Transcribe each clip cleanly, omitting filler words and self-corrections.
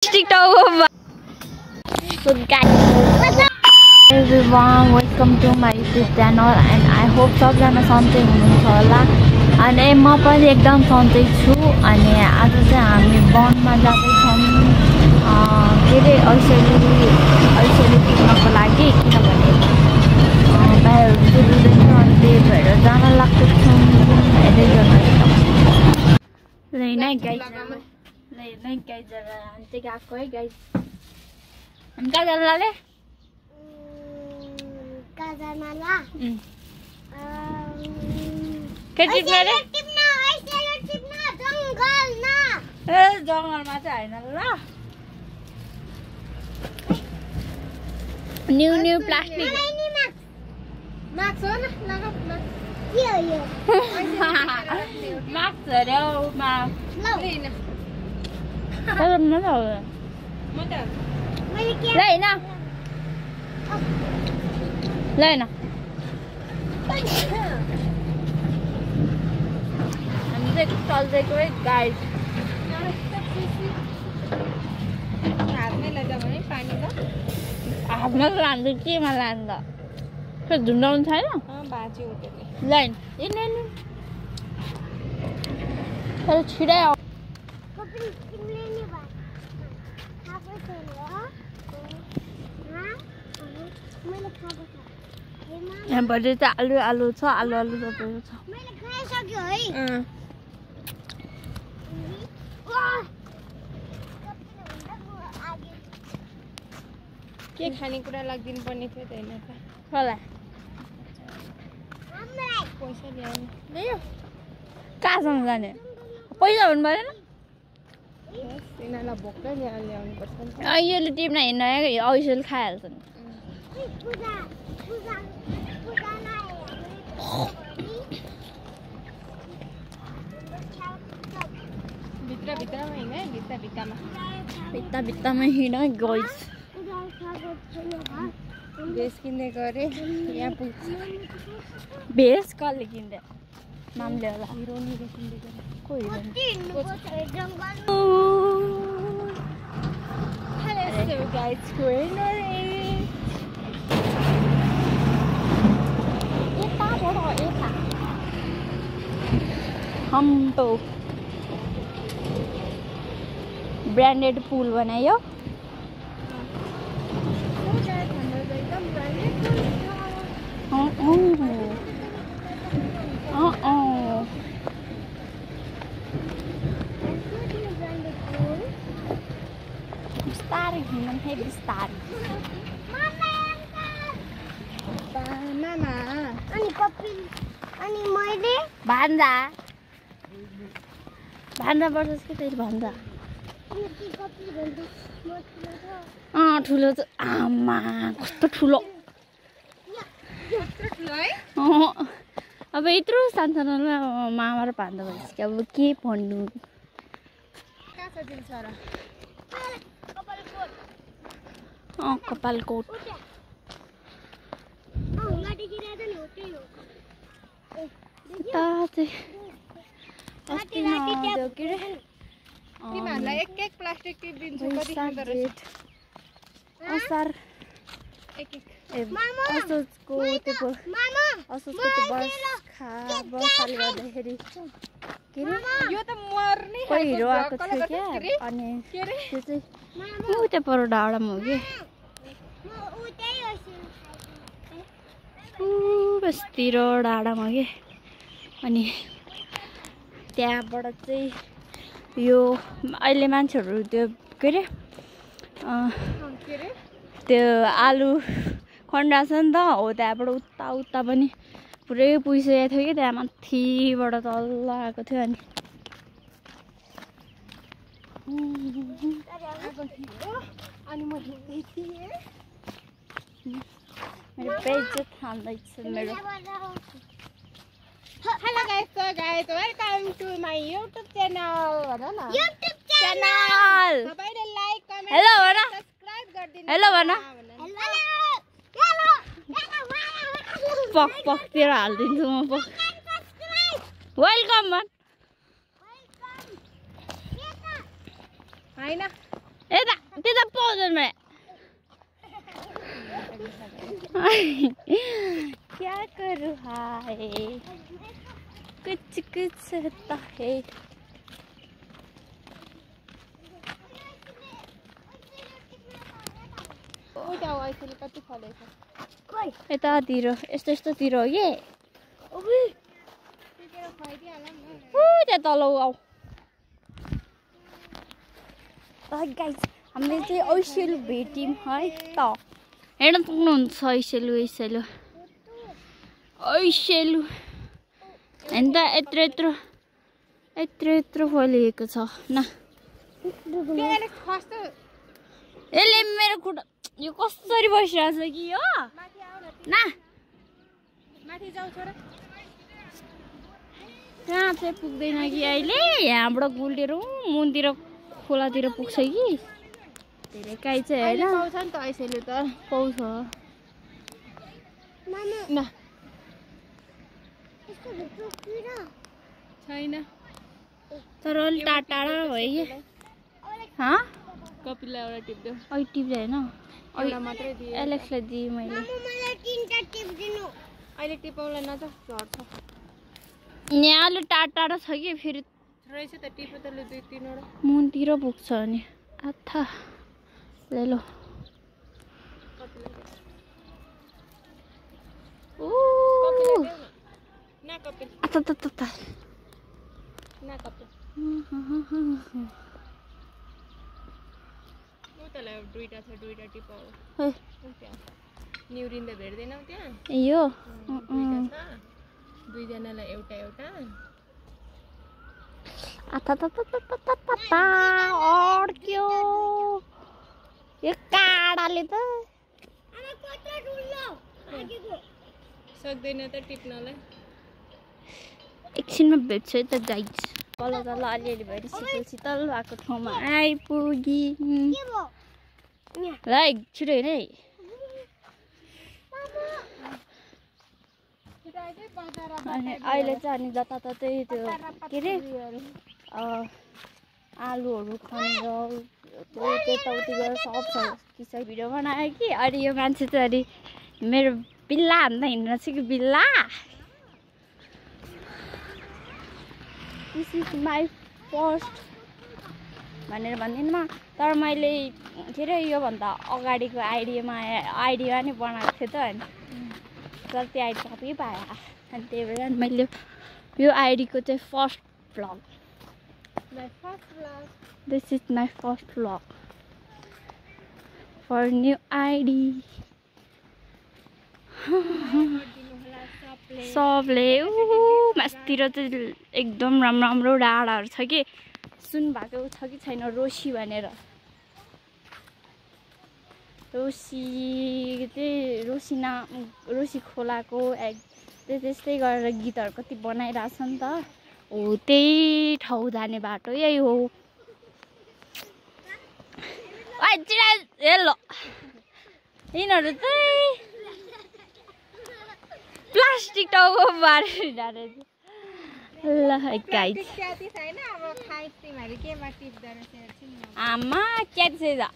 TikTok. So guys, everyone, welcome to my YouTube channel and I hope सबजना सन्चै हुनुहुन्छ होला अनि म पनि एकदम सन्चै छु अनि आज चाहिँ हामी वनमा जाँदै छौं के रे ऐसली पिक्नको लागि किनभने बाहिर दुरुदैन अनि त्यही भएर जान लाग्छौं हेर्दै गर्नु नै गाइस नै गाइस जरा अन्ते गएको है गाइस अनि कहाँ जान लाले Kazanala. Tipna रे टिप्ना जंगल ना ए जंगलमा चाहिँ हैन ल न्यू प्लास्टिक माक्स हो न लगा यो माक्स रे मा लिन तर न ल म त मैले के ल हैन ल हैन हामी चाहिँ चल्दैको है गाइस हातमै लगा भने पानी ल हातमा लान्छु केमा लान्दा त्यो झुन्डाउनु छैन बाजे उठेले लाइन इन तर छिडै आउ कपी किन्ने नि बा खाएको छैन ह मैले खाएको छ यहाँ बजे चाहिँ आलु छ आलु रोपेको छ मैले खाइसक्यो है के खानेकुरा लाग्दिनु पर्ने थियो त हैन त होला हामीलाई पैसा ल्याउनु ल्यायो कहाँसम्म जाने पैसा भन्नु परेन यिनीहरूलाई भोकै ल्याउनु पर्छ नि यसले टिप्न हिँड्न ऐसेल खाइहाल्छ नि पूजा भित्रमा हैन भित्तामा हिँड गइस बेस किन्ने गरे यहाँ पुग्छ भेस कसले किन्दै मामले होला हिरोनीले किन्दै गरे कोही Hello guys, greenery. हम तो ब्रांडेड पुल बनायो बिस्तारै हिँड्नु है बिस्तारै Mama, अनि कपिल अनि मैले भान्जा पर्छस् कि फेरि भन्दा कपिल भन्दै म ठुलो छ आमा कस्तो ठुलो अब यत्रो सानसानोलाई मामा र भान्दा भइसक्यो अब के भन्नु कपालकोट अस्ति नआउँथ्यो के रे तिमीहरूलाई एक प्लास्टिक टिप दिन्छु कति खाँदो रहेछ असार असोजको त्यो वर्षाले गर्दाखेरि के रे यो त मर्ने कोही हिरो आएको थियो क्या अनि त्यो चाहिँ त्यहाँ पर डाँडामा हो कि बस्तिर डाँडामा के अनि त्यहाँबाट चाहिँ यो अहिले मान्छेहरू त्यो के अरे त्यो आलु खन्डाछ नि त हो त्यहाँबाट उता पनि पुरै पुगिसकेको थियो कि त्यहाँ माथिबाट तल आएको थियो अनि म हिँड्दै थिएँ मेरो पेज चाहिँ थाल्दैछ मेरो Hello guys, welcome to my YouTube channel. YouTube channel सबैले लाइक कमेन्ट हेलो भन सब्स्क्राइब गरिदिनु हेलो भन पकतिर हालिदिन्छु म पक वेलकम भन हैन यता त्यता पाउँदैन मैले क्या करूँ हाय कुछ कुछ होता है कति फलेछ यतातिर यस्तो यस्तोतिर हो कि त्यहाँ तल आऊ गाइस हामीले चाहिँ ऐसेलु भेट्यौँ है त हेर्न पुग्नुहुन्छ ऐसेलु होइन त यत्रो फलिएको छ न यसले मेरो खुट्टा यो कसरी बसिरहेछ कि हो न माथि जाऊ छोरा कहाँ चाहिँ पुग्दैन कि अहिले यहाँबाट गुल्टेर मुनतिर खोलातिर पुग्छ कि धेरै काहीँ चाहिँ होइन पाउँछ नि त ऐसेलु त पाउँछ न छैन तर अलि टाढा भयो कि कपिललाई एउटा टिप्दियो अहिले टिप्दैन एउटा मात्रै दिएँ एलेक्सलाई दिएँ मैले अहिले टिपाउला न त झर्छ यहाँ अलि टाढा छ कि फेरि रहेछ त टिप्यो त लु 2-3 वटा मुनतिर पुग्छ अनि आथा ले लो ना कपिल आथा ना कपिल उतालाई दुईटा छ दुईटा टिपाउ निउरिँदा भेट्दैनौ त्यहाँ यो दुईटा छ दुईजनालाई एउटा आथा अड्क्यो यो काडाले त सक्दैन त टिप्नलाई एकछिनमा भेट्छु है त गाइस तल अलिअलि भएर शीतल भएको ठाउँमा आइपुगी ल छिटो हेर है अनि अहिले चाहिँ अनि जताततै त्यो के अरे आलुहरू खनेर त्यो त्यताउति गरेर सब किसा भिडियो बनायो कि अनि यो मान्छे चाहिँ अनि मेरो बिल्ला हान्दा हिँड्नु छ कि बिल्ला दिस इज माई फर्स्ट भनेर भनिदिनु म तर मैले के अरे योभन्दा अगाडिको आइडिया नै बनाएको थिएँ त अनि तर त्यो आइडी सबै पाएँ अनि त्यही भएर मैले यो आइडीको चाहिँ first vlog this is my first vlog for new ID सबले मासतिर चाहिँ एकदम राम्रो डाँडाहरू छ कि सुन भएको छ कि छैन रोसी भनेर रोसी खोलाको त्यस्तै गरेर गीतहरू कति बनाइरहेछ नि त हो त्यही ठाउँ जाने बाटो यही हो हेलो यिनीहरू चाहिँ प्लास्टिक टाउको बारेर जाने ल गाइस आमा क्या चाहिँ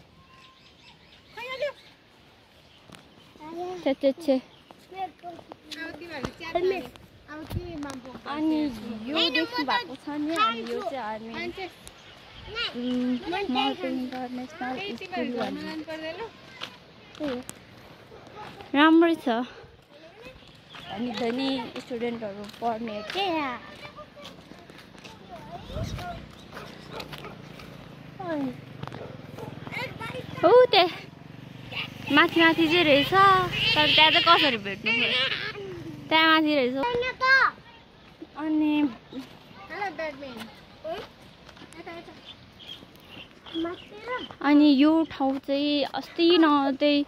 अनि यो देख्नु भएको छ नि अनि यो चाहिँ इन्टरनेसनल स्कुल राम्रै छ अनि धनी स्टुडेन्टहरू पढ्ने के हो त्यहाँ माथि चाहिँ रहेछ तर त्यहाँ चाहिँ कसरी भेट्नु त्यहाँ माथि रहेछ अनि यो ठाउँ चाहिँ अस्ति न त्यही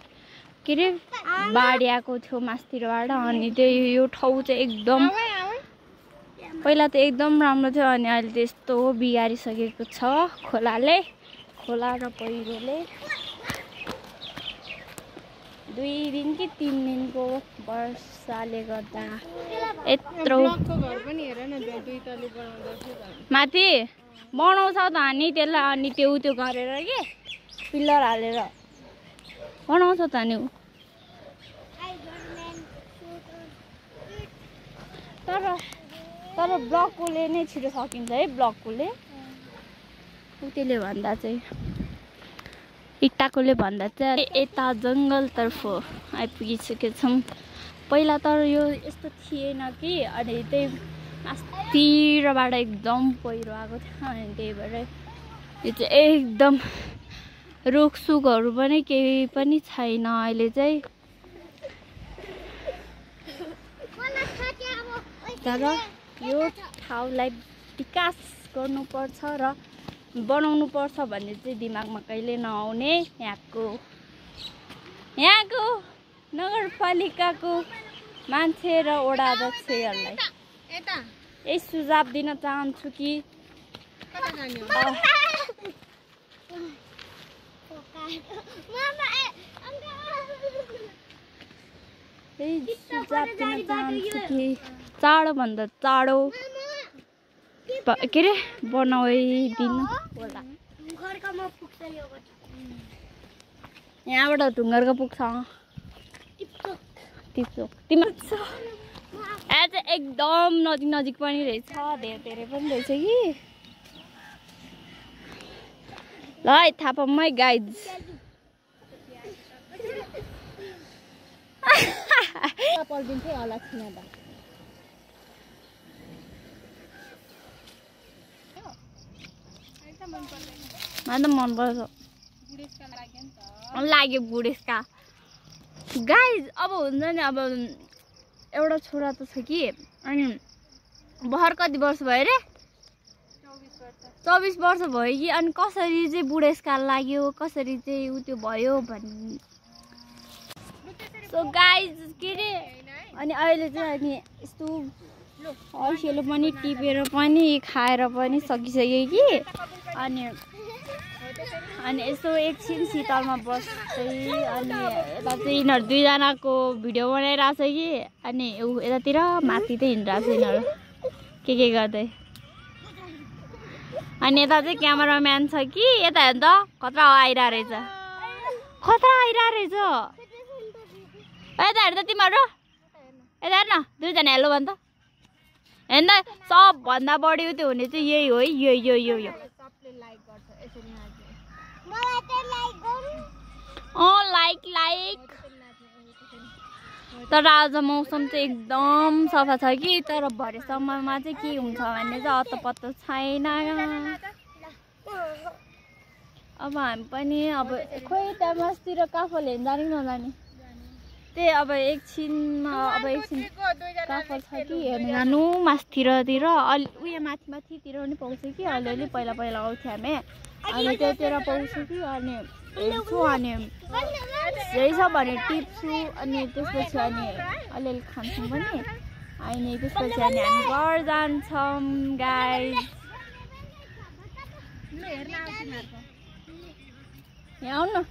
के अरे बाढी आएको थियो मास्तिरबाट अनि त्यही यो ठाउँ चाहिँ एकदम पहिला त एकदम राम्रो थियो अनि अहिले त यस्तो बिगारिसकेको छ खोला र पहिरोले 2 दिन कि 3 दिनको वर्षाले गर्दा यत्रो माथि बनाउँछ त हामी त्यसलाई अनि त्यो गरेर के पिल्लर हालेर बनाउँछ त नि उ। तर ब्लककोले नै छिटो सकिन्छ है ब्लककोले। त्यसले भन्दा चाहिँ इट्टाकोले भन्दा चाहिँ यता जङ्गलतर्फ आइपुगिसकेका छौँ। पहिला तर यो यस्तो थिएन कि अनि त्यही मास्तिरबाट एकदम पहिरो आएको थियो अनि त्यही भएर यो चाहिँ एकदम रुखसुखहरू पनि केही पनि छैन अहिले चाहिँ। तर यो ठाउँलाई विकास गर्नुपर्छ र बनाउनु पर्छ भन्ने चाहिँ दिमागमा कहिले नआउने यहाँको नगरपालिकाको मान्छे र वडा अध्यक्षहरूलाई यही सुझाव दिन चाहन्छु कि चाँडोभन्दा चाँडो के अरे बनाइदिनु होला। यहाँबाट ढुङ्गरको पुग्छ टिप्चोक तिम्रो यहाँ चाहिँ एकदम नजिक पनि रहेछ धेरै पनि रहेछ कि ल थाहा पाऊँ गाइज। पल्दिन्थ्यो होला छिनादा मलाई त मनपर्छ लाग्यो बुढेसका गाइज। अब हुन्छ नि अब एउटा छोरा त छ कि अनि भर कति वर्ष भयो रे 24 वर्ष भयो कि अनि कसरी चाहिँ बुढेसकाल लाग्यो कसरी चाहिँ उ त्यो भयो भन्ने। सो गाइज के रे अनि अहिले चाहिँ अनि यस्तो अल्छिलो पनि टिपेर पनि खाएर पनि सकिसक्यो कि अनि यसो एकछिन शीतलमा बस्दै अनि यता चाहिँ यिनीहरू दुईजनाको भिडियो बनाइरहेछ कि अनि यतातिर माथि चाहिँ हिँडिरहेछ यिनीहरू के गर्दै। अनि यता चाहिँ क्यामेराम्यान छ कि यता हेर्नु त खतरा आइरहेको रहेछ यता हेर्नु त तिमीहरू यता हेर्न दुईजना हेलो भन् त हेर्नु त सबभन्दा बढी उ त्यो हुने चाहिँ यही हो है यो लाइक तर आज मौसम चाहिँ एकदम सफा छ कि तर भरेसम्ममा चाहिँ के हुन्छ भन्ने चाहिँ अत्तो छैन। अब हामी पनि अब खोइ त्यहाँ मासतिर काफल हेर्न जाने नजाने त्यही अब एकछिन काफल छ कि हेर्नु जानु मासतिर उयो माथितिर पनि पाउँछ कि अलिअलि पहिला आउँथ्यो हामी अनि त्यतिर पाउँछ कि अनि हेर्छु अनि यही छ भने टिप्छु अनि त्यसपछि अनि अलिअलि खान्छौँ पनि अनि त्यसपछि अनि हामी घर जान्छौँ गाइस। यहाँ आउनु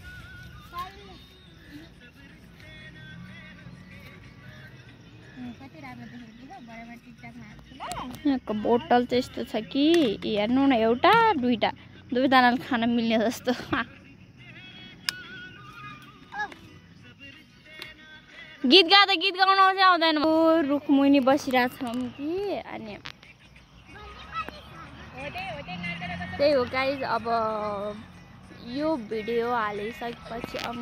यहाँको बोतल चाहिँ यस्तो छ कि हेर्नु न एउटा दुईजनाले खान मिल्ने जस्तो। गीत गाउन चाहिँ आउँदैन रुखमुनि बसिरहेछौँ कि अनि त्यही हो गाइज। अब यो भिडियो हालिसकेपछि अब म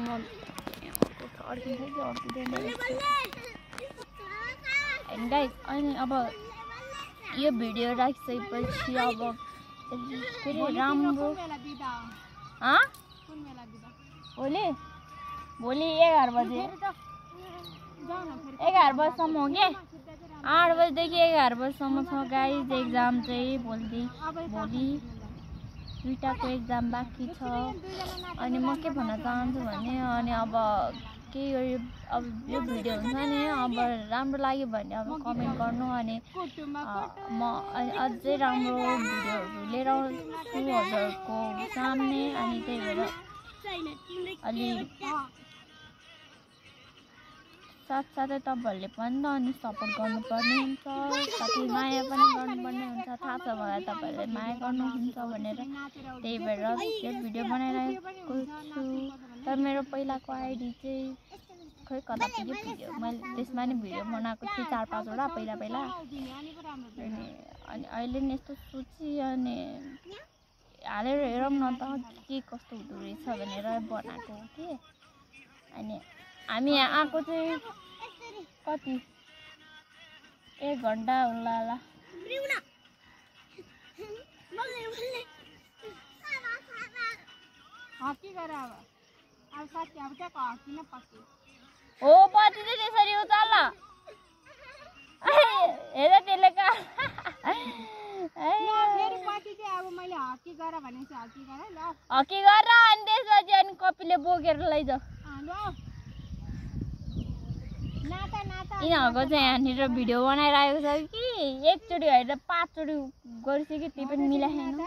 गाइज अनि अब यो भिडियो राखिसकेपछि अब फेरि राम्रो भोलि 11 बजे 11 बजीसम्म हो कि 8 बजीदेखि 11 बजीसम्म छ गाइज एक्जाम चाहिँ भोलि दुईटाको एक्जाम बाँकी छ। अनि म के भन्न चाहन्छु भने अनि अब अब यो भिडियो हुन्छ नि अब राम्रो लाग्यो भने अब कमेन्ट गर्नु अनि म अझै राम्रो भिडियोहरू लिएर आउँछु हजुरहरूको सामने अनि त्यही भएर अलि साथसाथै तपाईँहरूले पनि त अनि सपोर्ट गर्नुपर्ने हुन्छ, साथै माया पनि गर्नुपर्ने हुन्छ। थाहा छ मलाई तपाईँहरूले माया गर्नुहुन्छ भनेर, त्यही भएर यो भिडियो बनाइरहेको छु। तर मेरो पहिलाको आइडी चाहिँ खै कता पुग्यो भिडियो, मैले त्यसमा नि भिडियो बनाएको थिएँ 4-5 वटा पहिला। अनि अहिले नि यस्तो सोची अनि हालेर हेरौँ न त के कस्तो हुँदो रहेछ भनेर बनाएको हो कि। अनि हामी यहाँ आएको चाहिँ कति 1 घन्टा होला। हकी गर अब साथी अब क्या हकी न पक्की हो पति चाहिँ त्यसरी उचाल हेर त्यसले फेरि पछि चाहिँ अब मैले हकी गर भनेपछि हकी गर ल हकी गर अनि त्यसपछि अनि कपीले बोकेर लैजाऊ। यिनीहरूको चाहिँ यहाँनिर भिडियो बनाइरहेको छ कि एकचोटि होइन 5 चोटि गरिसक्यो, त्यही पनि मिलाएन।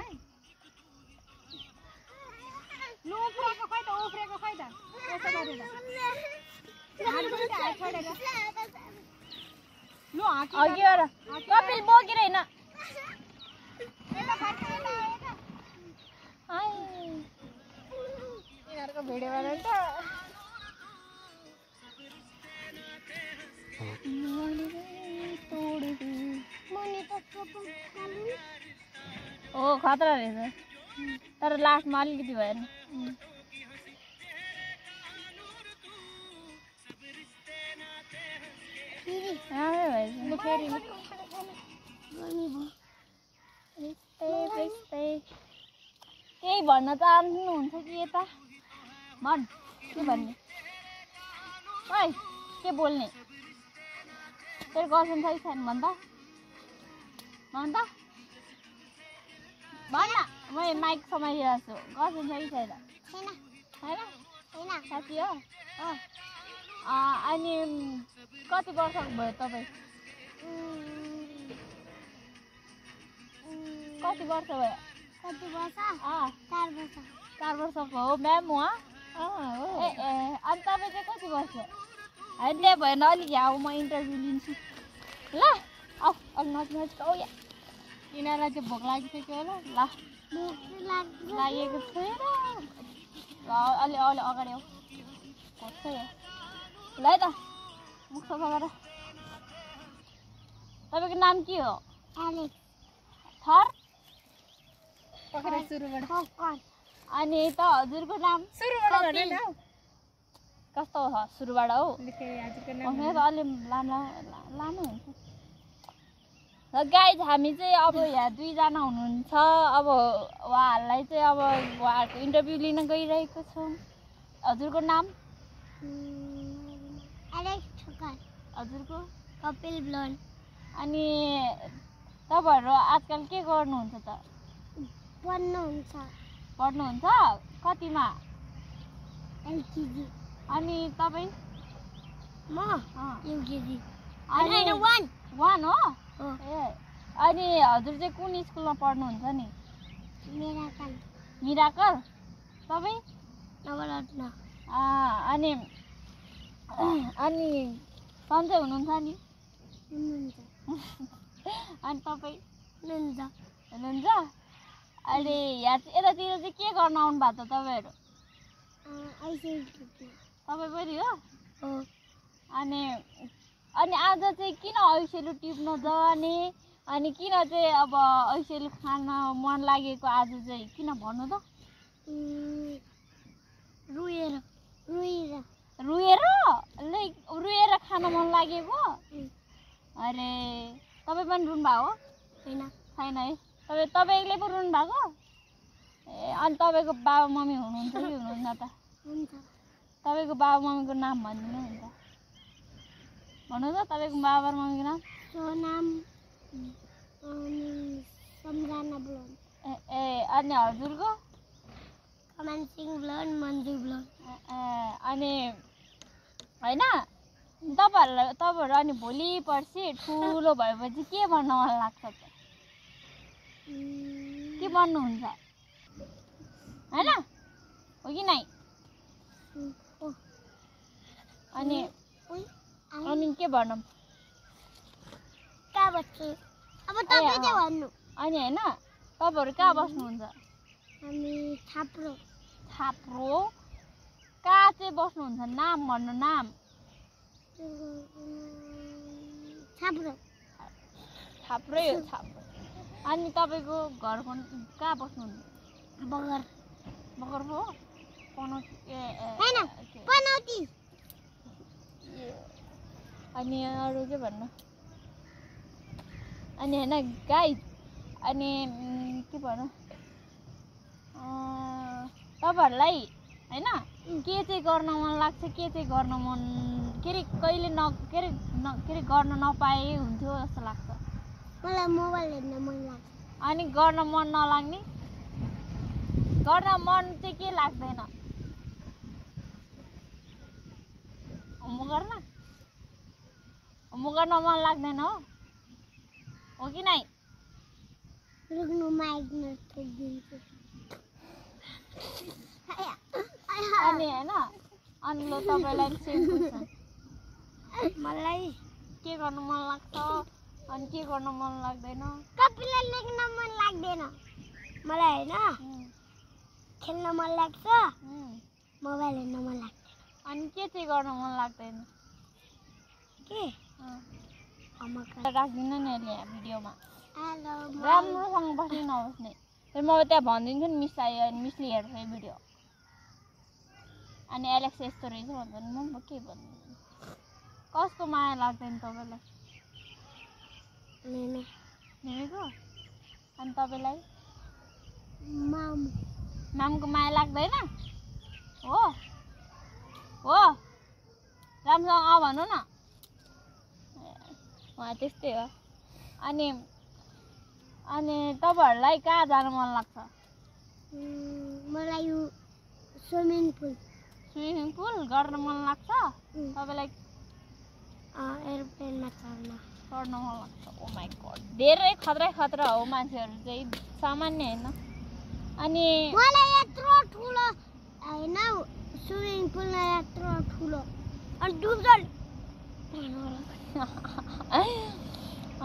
अघि गर कपिल बोकेर होइन यिनीहरूको भिडियो बनाएर ओ खतरा रहेछ, तर लास्टमा अलिकति भएन। केही भन्न चाहनुहुन्छ कि यता भन्, के भन्ने ओइ के बोल्ने? तेरो गर्लफ्रेन्ड छ कि छैन भन् त, भन् त, भन् न। म माइक समाइरहेको छु। गर्लफ्रेन्ड छ कि छैन? छैन साथी हो। अनि कति वर्षको भयो तपाईँ? कति वर्ष भयो? 4 वर्षको हो म्याम हो। ए अनि तपाईँ चाहिँ कति वर्ष? होइन त्यहाँ भएन, अलिक यहाँ म इन्टरभ्यू लिन्छु ल। आऊ अलिक नजिक औ यहाँ। यिनीहरूलाई चाहिँ भोक लागिसक्यो होला। लागेको छैन ल, अलि अगाडि आऊ। खोज्छ यहाँ ल है त, मुख सफा गर। तपाईँको नाम के हो? थर। अनि त हजुरको नाम? कस्तो हो सुरुबाट हौ? अलि लामो हुन्छ। गाइज हामी चाहिँ अब यहाँ 2 जना हुनुहुन्छ। अब उहाँहरूलाई चाहिँ अब उहाँहरूको इन्टरभ्यू लिन गइरहेको छौँ। हजुरको नाम? हजुरको? कपिल ब्लोन। अनि तपाईँहरू आजकल के गर्नुहुन्छ त? पढ्नुहुन्छ? कतिमा? एलकेजी। अनि तपाईँ? म युकेजी। अनि 1 हो? ए अनि हजुर चाहिँ कुन स्कुलमा पढ्नुहुन्छ नि? मिराकल। तपाईँ? नवरत्न। अनि सन्चै हुनुहुन्छ नि? अनि तपाईँ? हुनुहुन्छ। अहिले यतातिर चाहिँ के गर्न आउनु भएको त तपाईँहरू? तपाईँ पनि हो? अनि आज चाहिँ किन ऐसेलु टिप्न जाने, अनि किन चाहिँ अब ऐसेलु खान मन लागेको आज चाहिँ किन भन्नु त? रुएर खान मन लागेको? अरे तपाईँ पनि रुनु भएको? छैन है। तपाईँले पो रुनु भएको? ए अनि तपाईँको बाबा मम्मी हुनुहुन्छ कि हुनुहुन्न त? तपाईँको बाबा मम्मीको नाम भनिदिनु हुन्छ? भन्नु त तपाईँको बाबा र मम्मीको नाम? सम्झना ब्लोन। ए अनि हजुरको? कमान सिंह ब्लोन, मन्जु ब्लोन। अनि होइन तपाईँहरू अनि भोलि पर्सि ठुलो भएपछि के भन्न मन लाग्छ त? के भन्नुहुन्छ होइन हो कि नै? अनि के भनौँ कहाँ बस्छु अब तपाईँ चाहिँ भन्नु अनि होइन तपाईँहरू कहाँ बस्नुहुन्छ हामी छाप्रो छाप्रो कहाँ चाहिँ बस्नुहुन्छ नाम भन्नु नाम छाप्रो छाप्रै हो छाप्रो अनि तपाईँको घरको कहाँ बस्नुहुन्छ बगर मगर हो हैन पनौती अनि अरू के भन्नु अनि होइन गाइड अनि के भनौँ तपाईँहरूलाई होइन के चाहिँ गर्न मन लाग्छ के चाहिँ गर्न मन के अरे कहिले के अरे गर्न नपाए हुन्थ्यो जस्तो लाग्छ मलाई मोबाइल हेर्न मन लाग्छ अनि गर्न मन नलाग्ने गर्न मन चाहिँ के लाग्दैन होमवर्क गर्न मन लाग्दैन हो कि नै रुक्नु माइक नछोडिदिन्छु अनि होइन अनि ल तपाईँलाई सेम क्वेसन मलाई के गर्नु मन लाग्छ अनि के गर्न मन लाग्दैन कपिललाई लेख्न मन लाग्दैन मलाई होइन खेल्न मन लाग्छ मोबाइल हेर्न मन लाग्दैन अनि के चाहिँ गर्न मन लाग्दैन के राख्दिनँ नि अहिले यहाँ भिडियोमा हेलो राम्रोसँग बस्नु नहोस् नि फेरि म त्यहाँ भनिदिन्छु नि मिसलाई मिसले हेर्छ यो भिडियो अनि एलेक्स यस्तो रहेछ भन्दा नि म के भन्नु कसको माया लाग्दैन तपाईँलाई निमेको अनि तपाईँलाई मामको माया लाग्दैन हो राम्रोसँग भन्नु न उहाँ त्यस्तै हो अनि तपाईँहरूलाई कहाँ जानु मन लाग्छ मलाई यो स्विमिङ पुल गर्न मन लाग्छ तपाईँलाई एरोप्लेनमा चढ्न मन लाग्छ ओ माई गॉड धेरै खतरा हो मान्छेहरू चाहिँ सामान्य होइन अनि मलाई यत्रो ठुलो होइन स्विमिङ पुल यत्रो ठुलो अनि डुब्छ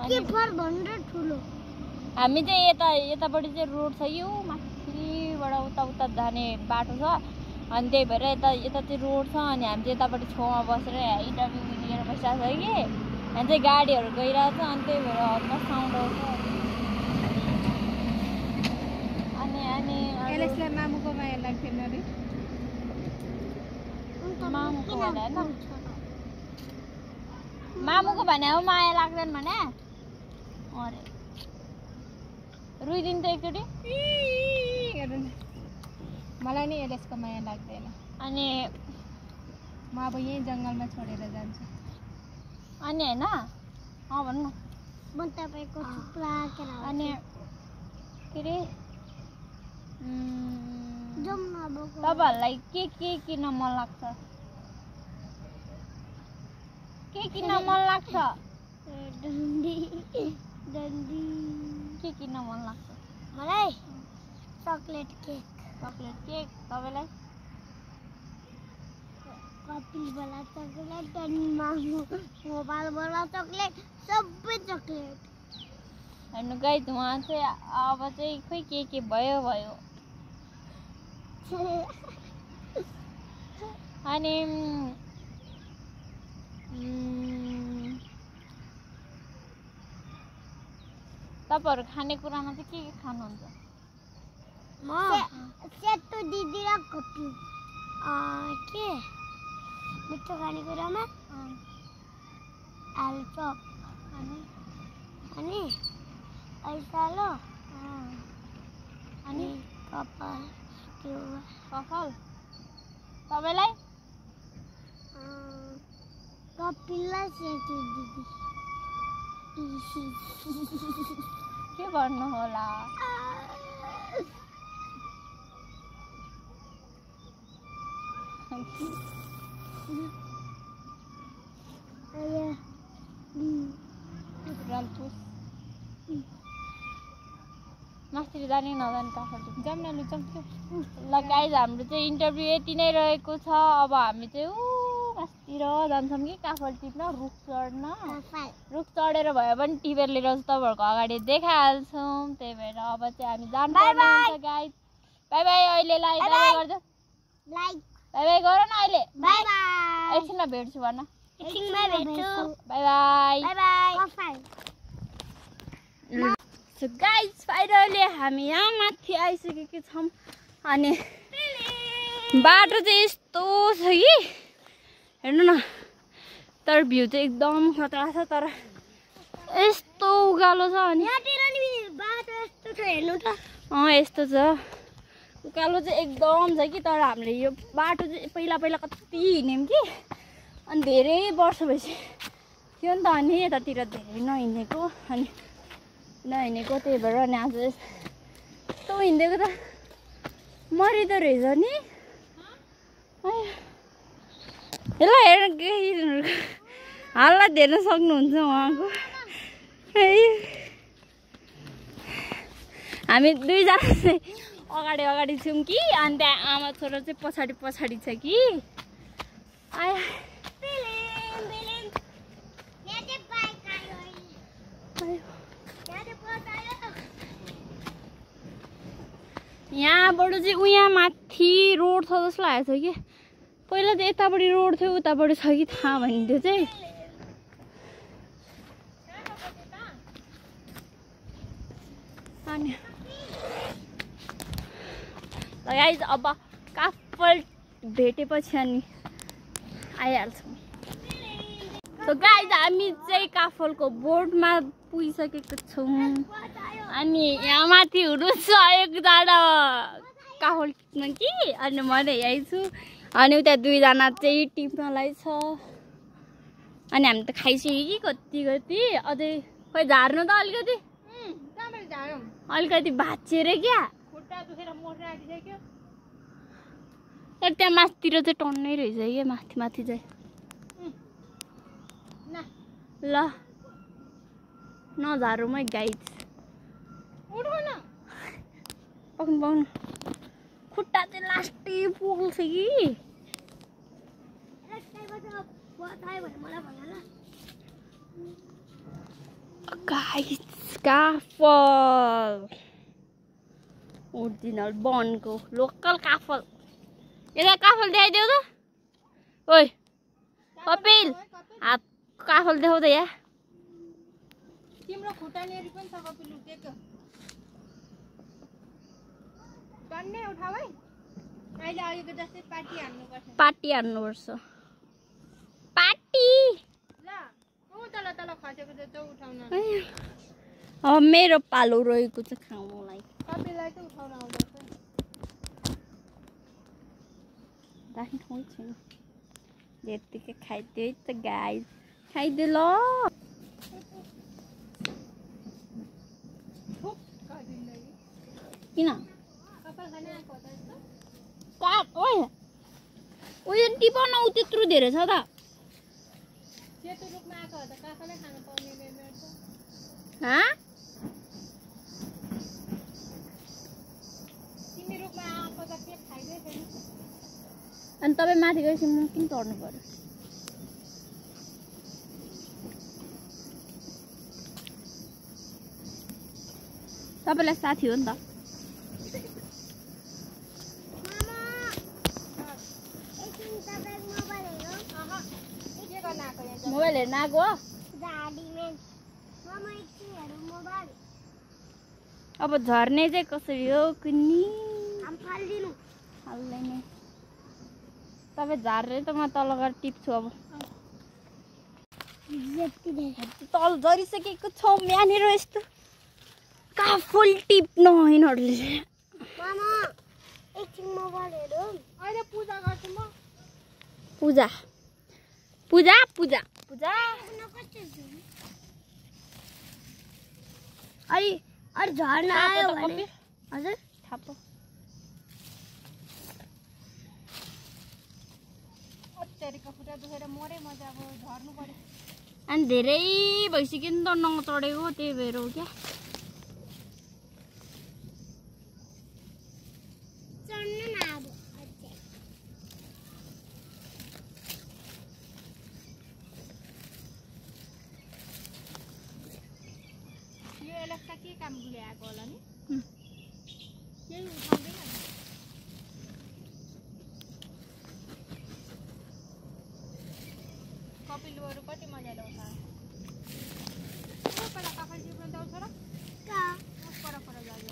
के फर भनेर ठुलो हामी चाहिँ यतापट्टि चाहिँ रोड छ यो माथिबाट उता जाने बाटो छ अनि त्यही भएर यता चाहिँ रोड छ अनि हामी चाहिँ यतापट्टि छेउमा बसेर इन्टरभ्यू लिएर बसिरहेको छ कि हामी चाहिँ गाडीहरू गइरहेको छ अनि त्यही भएर हल्का साउन्ड आउँछ अनि एलेक्सलाई मामुको माया लाग्थेन अरे मामुको भने होइन मामुको भने हो माया लाग्दैन भने अरे रुइदिन्छ एकचोटि मलाई नि एलेक्सको माया लाग्दैन अनि म अब यहीँ जङ्गलमा छोडेर जान्छु अनि होइन भन्नु म तपाईँको थुप्रा अनि के अरे तपाईँहरूलाई के किन्न मन लाग्छ के किन्न मन लाग्छ डन्डी के किन्न मन लाग्छ मलाई चकलेट केक तपाईँलाई कपिलवाला चकलेट अनि मोबाइलवाला चकलेट सबै चकलेट हेर्नु गाइज उहाँ चाहिँ अब चाहिँ खोइ के भयो अनि तपाईँहरू खानेकुरामा चाहिँ के खानुहुन्छ सेतो दिदी र कपिल के मिठो खानेकुरामा आलुचप अनि ऐसालो अनि कपाल तपाईँलाई कपिललाई सेतो दिदी के गर्नु होला मास्तिर जाने नजाने काठमाडौँ जाऊँ न ल गाइज हाम्रो चाहिँ इन्टरभ्यू यति नै रहेको छ अब हामी चाहिँ आकाशतिर जान्छौँ कि काफल टिप्न रुख चढ्न रुख चढेर भयो भने टिपेर लिएर तपाईँहरूको अगाडि देखाइहाल्छौँ त्यही भएर अब चाहिँ हामी जानुपर्ने हुन्छ गाइस बाई बाई अहिलेलाई बाई बाई गर्छ बाई बाई गर न अहिले एकछिनमा भेट्छु भन by by so guys finally हामी यहाँ माथि आइसकेका छौँ अनि बाटो चाहिँ यस्तो छ कि हेर्नु न तर भ्यू चाहिँ एकदम खतरा छ तर यस्तो उकालो छ अनि बाटो यस्तो छ हेर्नु त यस्तो छ उकालो चाहिँ एकदम छ कि तर हामीले यो बाटो चाहिँ पहिला कति हिँड्यौँ कि अनि धेरै वर्ष भइसक्यो नि त अनि यतातिर धेरै नहिँडेको अनि नहिँडेको त्यही भएर अनि आज यस्तो हिँडेको त मरिँदो रहेछ नि ल हेर्नु केही हल्ला हेर्न सक्नुहुन्छ उहाँको हामी दुईजना चाहिँ अगाडि छौँ कि अनि त्यहाँ आमा छोरा चाहिँ पछाडि छ कि यहाँबाट चाहिँ उहाँ माथि रोड छ जस्तो लागेको छ कि पहिला चाहिँ यतापट्टि रोड थियो उतापट्टि छ कि थाहा भन्थ्यो चाहिँ अनि गाइस अब काफल भेटेपछि अनि आइहाल्छौँ सो गाइस हामी चाहिँ काफलको बोर्डमा पुगिसकेको छौँ अनि यहाँ माथि हुनुहुन्छ एकजना काफल टिप्न कि अनि म यही छु अनि उता दुईजना चाहिँ टिप्नलाई छ अनि हामी त खाइसक्यो कि कति अझै खोइ झार्नु त अलिकति भाँचिएर क्या तर त्यहाँ माथितिर चाहिँ टन्नै रहेछ क्या माथि चाहिँ ल नझारौँ गाइस पाउनु खुट्टा चाहिँ लास्टै पोल्छ कि गाइस काफल ओरिजिनल बनको लोकल काफल यता काफल देखाइदेऊ त ओइ कपिल हात काफल देखाउ त यहाँ तिम्रो खुट्टा नेरी पनि छ कपिल उठेको टन्नै उठाऊ है अहिले अघिको जस्तै पाटी हान्नुपर्छ पाटी ल ऊ तल खसेको जस्तो उठाउन अब मेरो पालो रहेको छ खाउलाई कपिललाई त उठाउन आउँदैछ राख्नु ठाउँ छैन यतिकै खाइदियो है त गाइस खाइदियो ल किन उयो टिपाउन ऊ त्यत्रो धेरै छ त सेतो रुखमा आएको हो त काफलै खान पाउने रहेछ तिमी रुखमा आएको त के खाइदै छैन अनि तपाईँ माथि गएपछि म किन चढ्नु पर्यो तपाईँलाई साथी हो नि त मोबाइल हेर्न आएको हो अब झर्ने चाहिँ कसरी हो कुन्नी हाल्दैन तपाईँ झार्ने त म तल गएर टिप्छु अब तल झरिसकेको छौँ यहाँनिर यस्तो काफल टिप्न हैनहरूले अहिले पूजा गर्छु म पूजा अरे झर्ना आयो भने हजुर थापो अत्यारिको खुट्टा दुखेर मरे म चाहिँ अब झर्नु पर्यो अनि धेरै भइसक्यो नि त नचढेको त्यही भएर हो क्या काम ल्याएको होला नि केही उठाउँदैन कपिलहरू कति मजाले उठायो पहिला कपाल टिप्न जाउँछ र पर जान्छ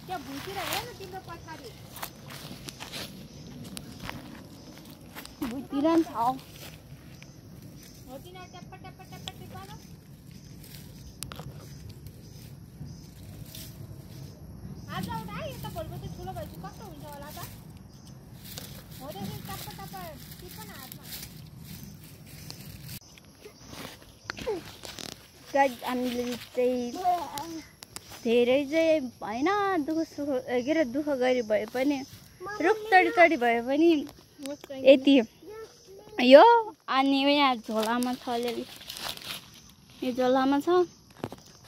त्यहाँ भुइँतिर हेर्न तिम्रो पछाडि भुइँतिर नि छ हो तिनीहरू ट्याप्प ट्याप्प ट्याप्प टिपाएर आज आउँदा है यता भोलिको चाहिँ ठुलो भएपछि कस्तो हुन्छ होला त हो त्यसरी टप्प टप्प टिप्प न हातमा हामीले चाहिँ धेरै चाहिँ होइन दुःख सुख के अरे दुःख गरी भए पनि रुख चढी भए पनि यति यो अनि यहाँ झोलामा छ अलिअलि यो झोलामा छ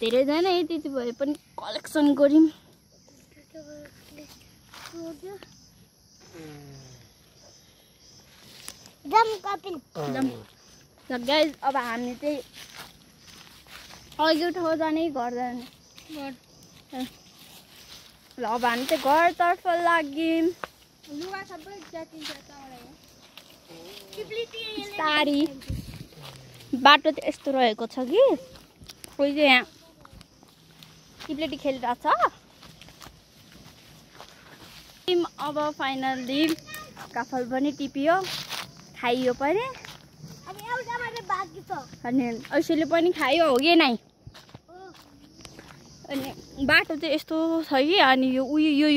धेरै छैन यति भए पनि कलेक्सन गऱ्यौँ गाइस अब हामी चाहिँ अघि ठाउँ जाने घर जाने ल अब हामी चाहिँ घरतर्फ लाग्यौँ लुगा सबै च्यातिन्छ तारी बाटो चाहिँ यस्तो रहेको छ कि कोही चाहिँ यहाँ टिप्लेटी खेलिरहेको छ अब फाइनली काफल पनि टिपियो खाइयो पनि अनि ऐसोले पनि खायो हो कि नै अनि बाटो चाहिँ यस्तो छ कि अनि यो उयो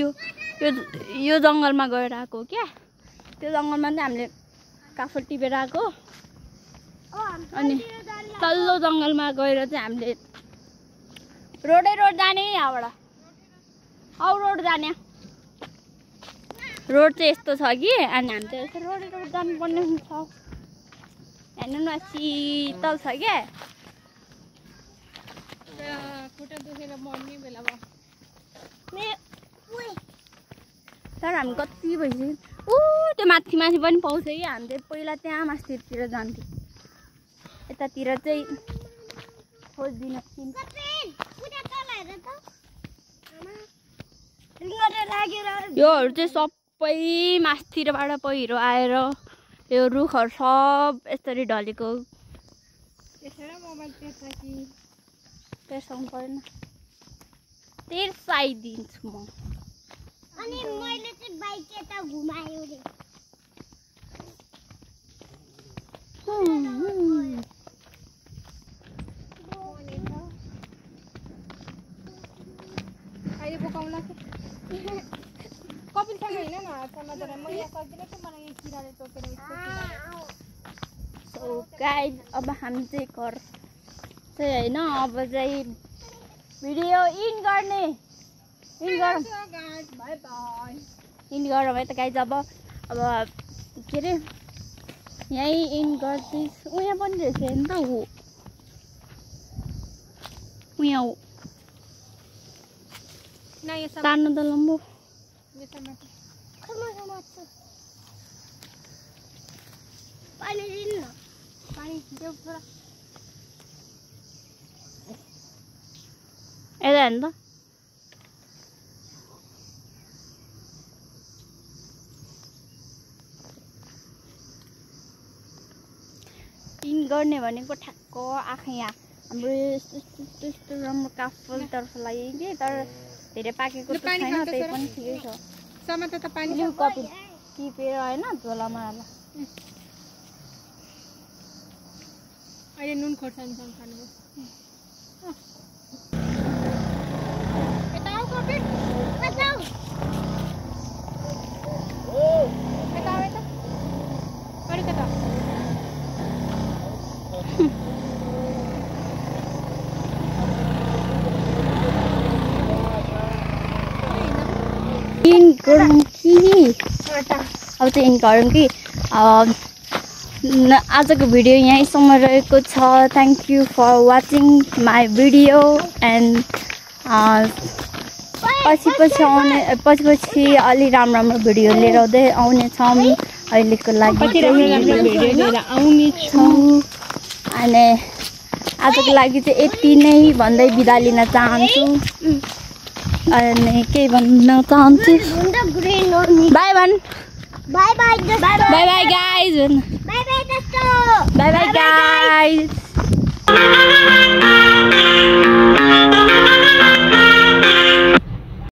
यो जङ्गलमा गएर आएको क्या त्यो जङ्गलमा चाहिँ हामीले काफल टिपेर आएको अनि तल्लो जङ्गलमा गएर चाहिँ हामीले रोड जाने यहाँबाट रोड जाने रोड चाहिँ यस्तो छ कि अनि हामी चाहिँ यस्तो रोड जानुपर्ने हुन्छ हेर्नु न शीतल छ क्या खुट्टा दुखेर मर्ने बेला भयो तर हामी कति भइसक्यो त्यो माथि पनि पाउँछ कि हामी चाहिँ पहिला त्यहाँ माथितिर जान्थ्यौँ यतातिर चाहिँ खोज्दिन योहरू चाहिँ सबै माथितिरबाट पहिरो आएर यो रुखहरू सब यसरी ढलेको तेर्साउनु परेन तेर्साइदिन्छु म अनि मैले चाहिँ बाइक यता घुमायो रे अहिले बोकाउला कपिलसँग होइन न समाचार म यहाँ सक्दिनँ कि मलाई यहाँ किराले टोकेर सो गाइज अब हामी चाहिँ घर चाहिँ होइन अब चाहिँ भिडियो इन गर्ने इन गरौँ है त गाइज अब के अरे यहीँ इन गर्दैछु उहाँ पनि रहेछ नि त हो उहाँ हो तान्नु त लम्बो पानी दिनु पानी देऊ छोरा यता हेर्नु त इन गर्ने भनेको ठ्याक्क आँखा यहाँ हाम्रो यस्तो राम्रो काफलतर्फ लाग्यो कि तर धेरै पाकेको त छैन त्यही पनि ठिकै छ समाते त पानी कपी टिपेर होइन झोलामा हाल अहिले नुन खोर्सानी सँग खानु यता आऊ कपिल यता आऊ यता आऊ यता अरे कता इन गरौँ कि अब चाहिँ इन गरौँ कि आजको भिडियो यहीँसम्म रहेको छ thank you for watching my video and पछि अलि राम्रो भिडियो लिएर आउनेछौँ अहिलेको लागि अनि आजको लागि चाहिँ यति नै भन्दै बिदा लिन चाहन्छु अनि के भन्न चाहन्छु बाई भन by by by by guys by by by by guys